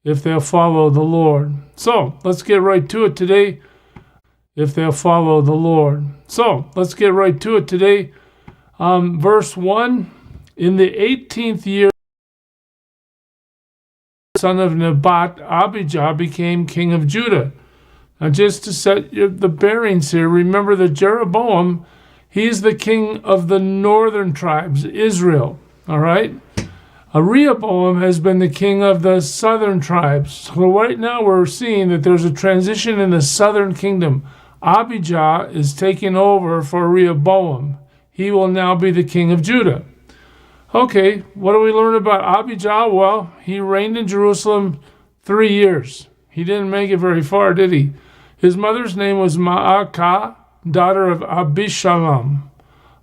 if they'll follow the Lord. So let's get right to it today. If they'll follow the Lord. So let's get right to it today. Verse 1, in the 18th year, the son of Nebat, Abijah, became king of Judah. Now just to set the bearings here, remember that Jeroboam, he's the king of the northern tribes, Israel. All right? Rehoboam has been the king of the southern tribes. So right now we're seeing that there's a transition in the southern kingdom. Abijah is taking over for Rehoboam. He will now be the king of Judah. Okay, what do we learn about Abijah? Well, he reigned in Jerusalem 3 years. He didn't make it very far, did he? His mother's name was Maacah, daughter of Abishalom.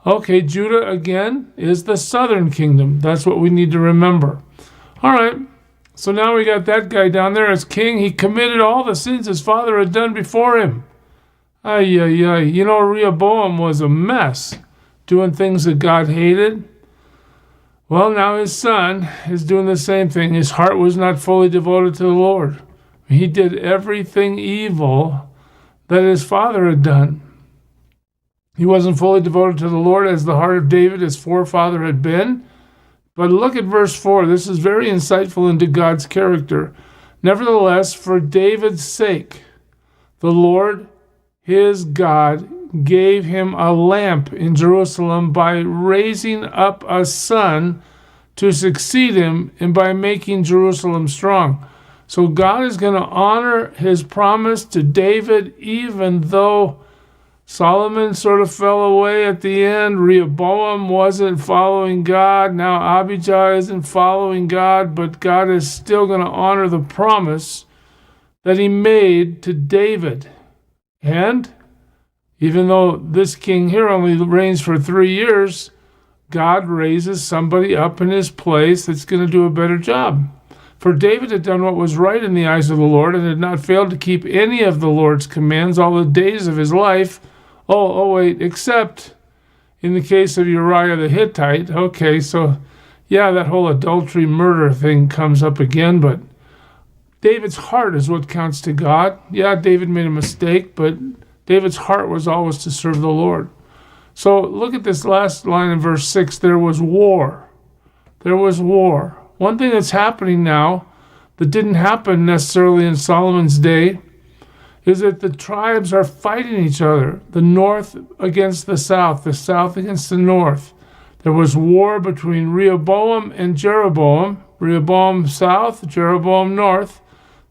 Okay, Judah again is the southern kingdom. That's what we need to remember. All right, so now we got that guy down there as king. He committed all the sins his father had done before him. Ay, ay, ay. You know, Rehoboam was a mess, doing things that God hated. Well, now his son is doing the same thing. His heart was not fully devoted to the Lord. He did everything evil that his father had done. He wasn't fully devoted to the Lord as the heart of David, his forefather, had been. But look at verse 4. This is very insightful into God's character. Nevertheless, for David's sake, the Lord, his God, gave him a lamp in Jerusalem by raising up a son to succeed him and by making Jerusalem strong. So God is going to honor his promise to David, even though Solomon sort of fell away at the end. Rehoboam wasn't following God. Now Abijah isn't following God, but God is still going to honor the promise that he made to David. And even though this king here only reigns for 3 years, God raises somebody up in his place that's going to do a better job. For David had done what was right in the eyes of the Lord and had not failed to keep any of the Lord's commands all the days of his life. Wait, except in the case of Uriah the Hittite. Okay, so yeah, that whole adultery murder thing comes up again, but David's heart is what counts to God. Yeah, David made a mistake, but David's heart was always to serve the Lord. So look at this last line in verse 6. There was war. There was war. One thing that's happening now that didn't happen necessarily in Solomon's day is that the tribes are fighting each other, the north against the south against the north. There was war between Rehoboam and Jeroboam, Rehoboam south, Jeroboam north,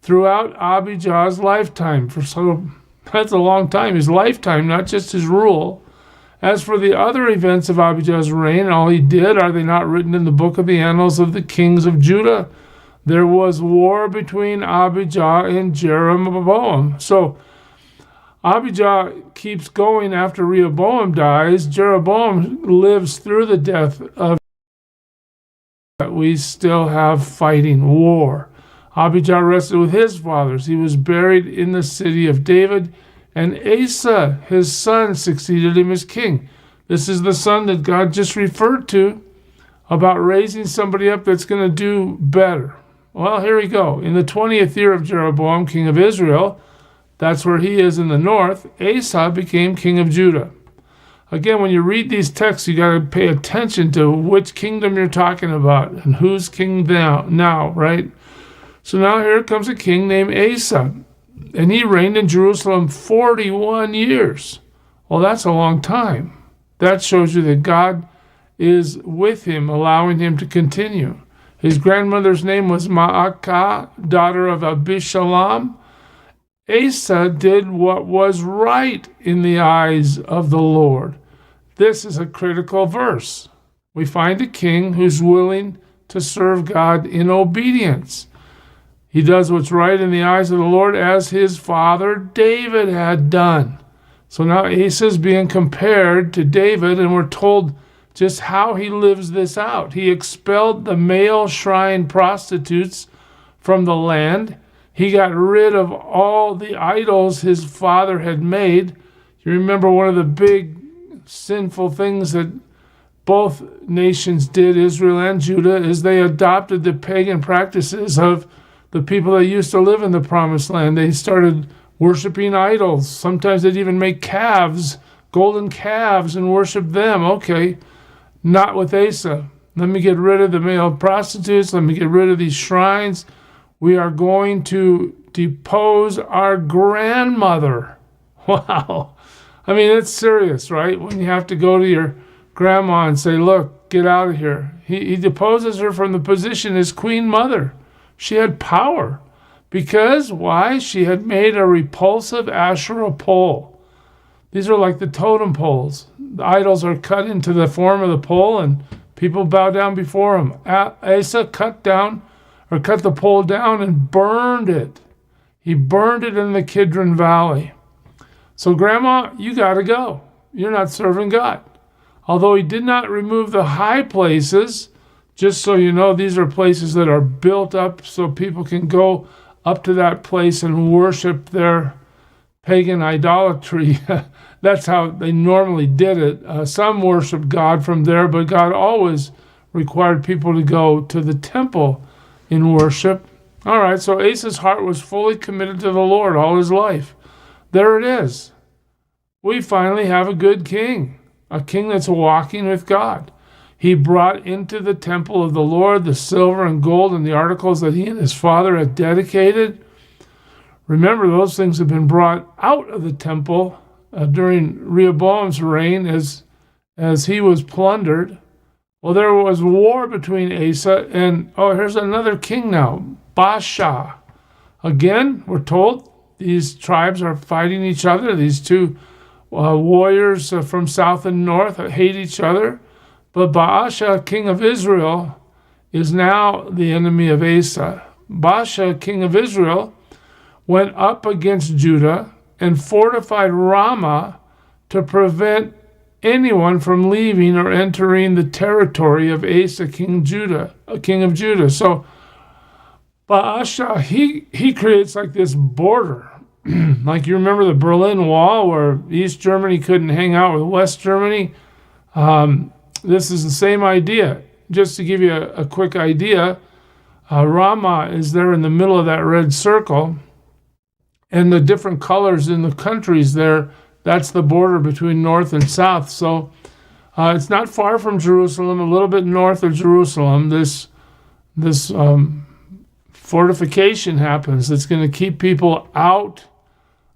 throughout Abijah's lifetime. That's a long time, his lifetime, not just his rule. As for the other events of Abijah's reign, all he did, are they not written in the book of the annals of the kings of Judah? There was war between Abijah and Jeroboam. So Abijah keeps going after Rehoboam dies. Jeroboam lives through the death of. We still have fighting war. Abijah rested with his fathers. He was buried in the city of David, and Asa, his son, succeeded him as king. This is the son that God just referred to about raising somebody up that's going to do better. Well, here we go. In the 20th year of Jeroboam, king of Israel, that's where he is in the north, Asa became king of Judah. Again, when you read these texts, you got to pay attention to which kingdom you're talking about and who's king now, right? So now here comes a king named Asa, and he reigned in Jerusalem 41 years. Well, that's a long time. That shows you that God is with him, allowing him to continue. His grandmother's name was Maacah, daughter of Abishalom. Asa did what was right in the eyes of the Lord. This is a critical verse. We find a king who's willing to serve God in obedience. He does what's right in the eyes of the Lord as his father David had done. So now Asa is being compared to David, and we're told just how he lives this out. He expelled the male shrine prostitutes from the land. He got rid of all the idols his father had made. You remember one of the big sinful things that both nations did, Israel and Judah, is they adopted the pagan practices of the people that used to live in the promised land. They started worshiping idols. Sometimes they'd even make calves, golden calves, and worship them. Okay, not with Asa. Let me get rid of the male prostitutes. Let me get rid of these shrines. We are going to depose our grandmother. Wow. I mean, it's serious, right? When you have to go to your grandma and say, look, get out of here. He deposes her from the position as queen mother. She had power. Because, why? She had made a repulsive Asherah pole. These are like the totem poles. The idols are cut into the form of the pole, and people bow down before them. Asa cut the pole down and burned it. He burned it in the Kidron Valley. So, Grandma, you got to go. You're not serving God. Although he did not remove the high places, just so you know, these are places that are built up so people can go up to that place and worship their pagan idolatry. That's how they normally did it. Some worshiped God from there, but God always required people to go to the temple in worship. All right, so Asa's heart was fully committed to the Lord all his life. There it is. We finally have a good king, a king that's walking with God. He brought into the temple of the Lord the silver and gold and the articles that he and his father had dedicated. Remember, those things had been brought out of the temple during Rehoboam's reign as he was plundered. Well, there was war between Asa and, here's another king now, Baasha. Again, we're told these tribes are fighting each other. These two warriors from south and north hate each other. But Baasha, king of Israel, is now the enemy of Asa. Baasha, king of Israel, went up against Judah and fortified Ramah to prevent anyone from leaving or entering the territory of Asa, king of Judah. So Baasha, he creates like this border. Like you remember the Berlin Wall where East Germany couldn't hang out with West Germany? This is the same idea. Just to give you a quick idea, Ramah is there in the middle of that red circle, and the different colors in the countries there, that's the border between north and south. So it's not far from Jerusalem, a little bit north of Jerusalem. This fortification happens. It's going to keep people out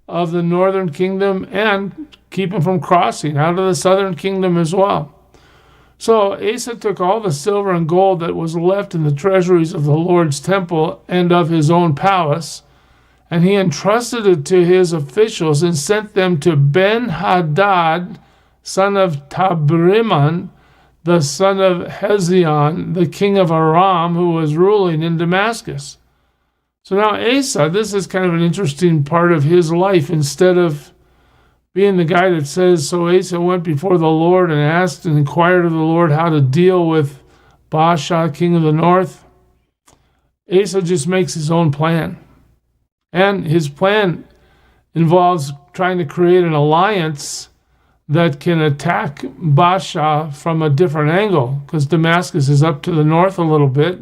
of the northern kingdom and keep them from crossing out of the southern kingdom as well. So Asa took all the silver and gold that was left in the treasuries of the Lord's temple and of his own palace, and he entrusted it to his officials and sent them to Ben-Hadad, son of Tabriman, the son of Hezion, the king of Aram, who was ruling in Damascus. So now Asa, this is kind of an interesting part of his life. Instead of being the guy that says, so Asa went before the Lord and asked and inquired of the Lord how to deal with Baasha, king of the north, Asa just makes his own plan. And his plan involves trying to create an alliance that can attack Baasha from a different angle, because Damascus is up to the north a little bit.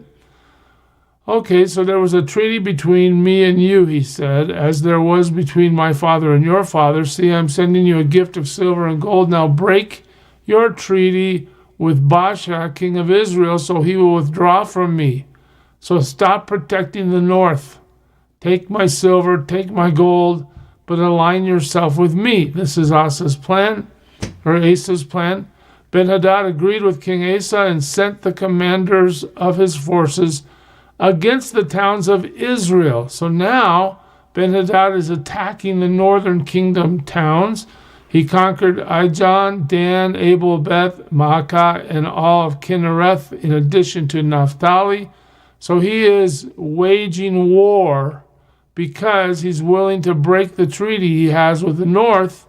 Okay, so there was a treaty between me and you, he said, as there was between my father and your father. See, I'm sending you a gift of silver and gold. Now break your treaty with Baasha, king of Israel, so he will withdraw from me. So stop protecting the north. Take my silver, take my gold, but align yourself with me. This is Asa's plan. Ben-Hadad agreed with King Asa and sent the commanders of his forces against the towns of Israel. So now Ben-Hadad is attacking the northern kingdom towns. He conquered Ijon, Dan, Abel, Beth, Maacah, and all of Kinnereth, in addition to Naphtali. So he is waging war because he's willing to break the treaty he has with the north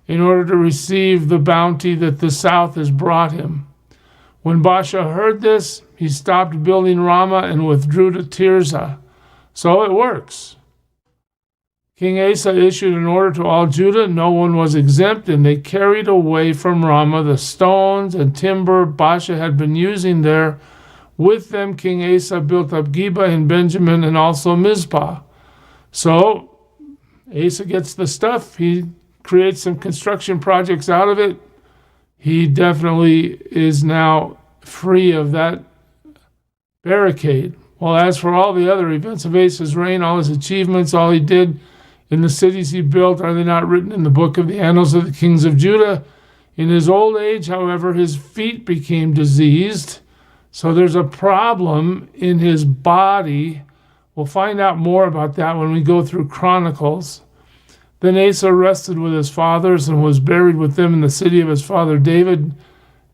in order to receive the bounty that the south has brought him. When Baasha heard this, he stopped building Ramah and withdrew to Tirzah. So it works. King Asa issued an order to all Judah. No one was exempt, and they carried away from Ramah the stones and timber Baasha had been using there With them, King Asa built up Geba in Benjamin and also Mizpah. So Asa gets the stuff. He creates some construction projects out of it. He definitely is now free of that barricade. Well, as for all the other events of Asa's reign, all his achievements, all he did in the cities he built, are they not written in the book of the annals of the kings of Judah? In his old age, however, his feet became diseased. So there's a problem in his body. We'll find out more about that when we go through Chronicles. Then Asa rested with his fathers and was buried with them in the city of his father David.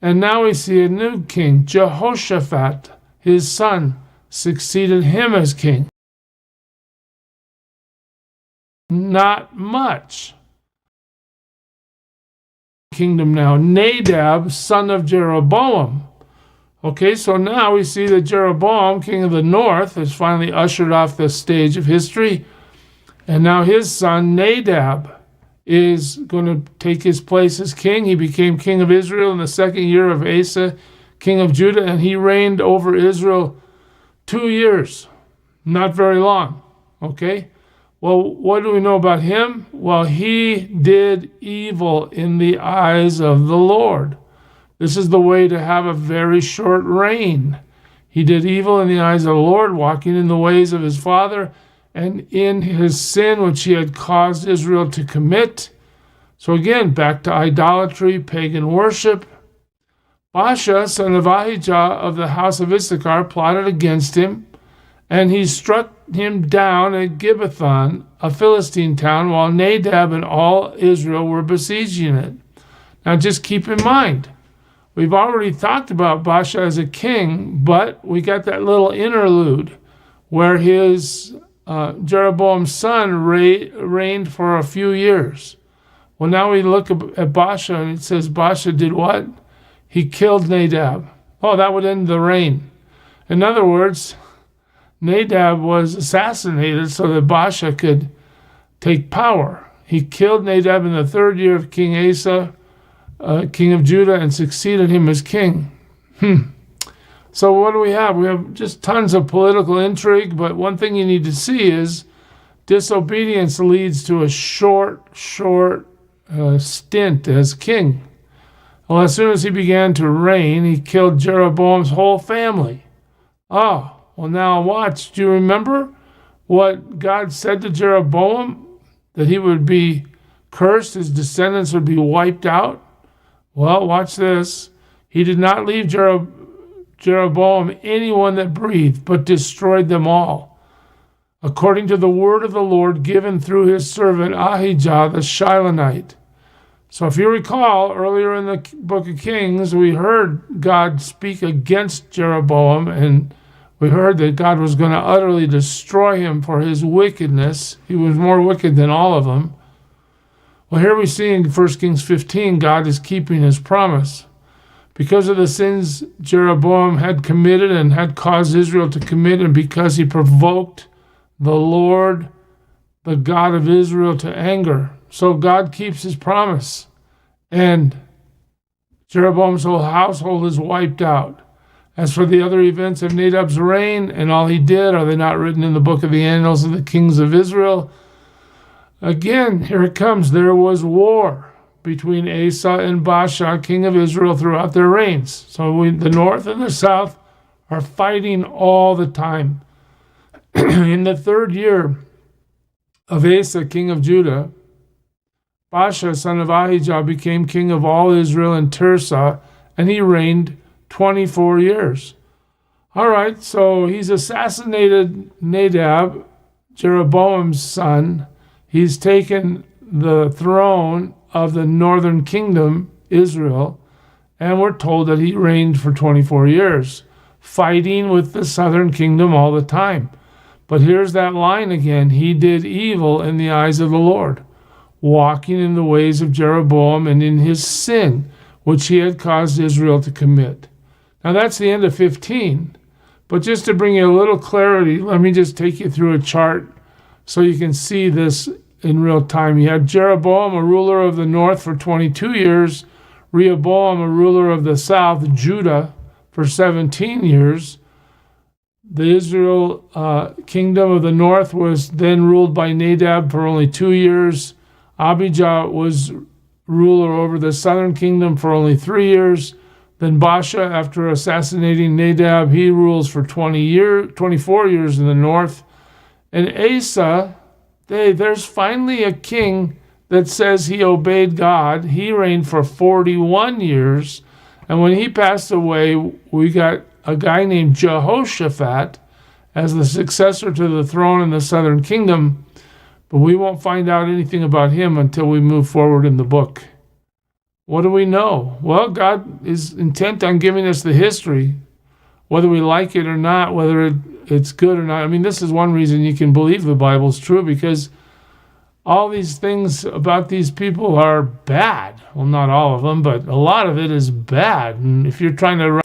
And now we see a new king, Jehoshaphat, his son, succeeded him as king. Not much. Kingdom now. Nadab, son of Jeroboam. Okay, so now we see that Jeroboam, king of the north, has finally ushered off the stage of history. And now his son, Nadab, is going to take his place as king. He became king of Israel in the second year of Asa, king of Judah, and he reigned over Israel 2 years. Not very long. Okay? Well, what do we know about him? Well, he did evil in the eyes of the Lord. This is the way to have a very short reign. He did evil in the eyes of the Lord, walking in the ways of his father and in his sin which he had caused Israel to commit. So again, back to idolatry, pagan worship. Baasha, son of Ahijah of the house of Issachar, plotted against him, and he struck him down at Gibbethon, a Philistine town, while Nadab and all Israel were besieging it. Now just keep in mind, we've already talked about Baasha as a king, but we got that little interlude where his Jeroboam's son reigned for a few years. Well, now we look at Baasha, and it says Baasha did what? He killed Nadab. Oh, that would end the reign. In other words, Nadab was assassinated so that Baasha could take power. He killed Nadab in the third year of King Asa, king of Judah, and succeeded him as king. So what do we have? We have just tons of political intrigue, but one thing you need to see is disobedience leads to a short stint as king. Well, as soon as he began to reign, he killed Jeroboam's whole family. Oh, well, now watch. Do you remember what God said to Jeroboam? That he would be cursed, his descendants would be wiped out? Well, watch this. He did not leave Jeroboam anyone that breathed, but destroyed them all, according to the word of the Lord given through his servant Ahijah the Shilonite. So if you recall, earlier in the book of Kings, we heard God speak against Jeroboam, and we heard that God was going to utterly destroy him for his wickedness. He was more wicked than all of them. Well, here we see in 1 Kings 15, God is keeping his promise. Because of the sins Jeroboam had committed and had caused Israel to commit, and because he provoked the Lord, the God of Israel, to anger. So God keeps his promise, and Jeroboam's whole household is wiped out. As for the other events of Nadab's reign and all he did, are they not written in the book of the annals of the kings of Israel? Again, here it comes. There was war between Asa and Baasha, king of Israel, throughout their reigns. So the north and the south are fighting all the time. In the third year of Asa, king of Judah, Baasha, son of Ahijah, became king of all Israel in Tirzah, and he reigned 24 years. All right, so he's assassinated Nadab, Jeroboam's son. He's taken the throne of the northern kingdom, Israel, and we're told that he reigned for 24 years, fighting with the southern kingdom all the time. But here's that line again. He did evil in the eyes of the Lord, walking in the ways of Jeroboam and in his sin, which he had caused Israel to commit. Now that's the end of 15. But just to bring you a little clarity, let me just take you through a chart so you can see this in real time. You had Jeroboam, a ruler of the north, for 22 years, Rehoboam, a ruler of the south, Judah, for 17 years, The Israel kingdom of the north was then ruled by Nadab for only 2 years. Abijah was ruler over the southern kingdom for only 3 years. Then Baasha, after assassinating Nadab, he rules for 24 years in the north. And Asa, there's finally a king that says he obeyed God. He reigned for 41 years. And when he passed away, we got a guy named Jehoshaphat as the successor to the throne in the southern kingdom. But we won't find out anything about him until we move forward in the book. What do we know? Well, God is intent on giving us the history, whether we like it or not, whether it's good or not. I mean, this is one reason you can believe the Bible's true, because all these things about these people are bad. Well, not all of them, but a lot of it is bad. And if you're trying to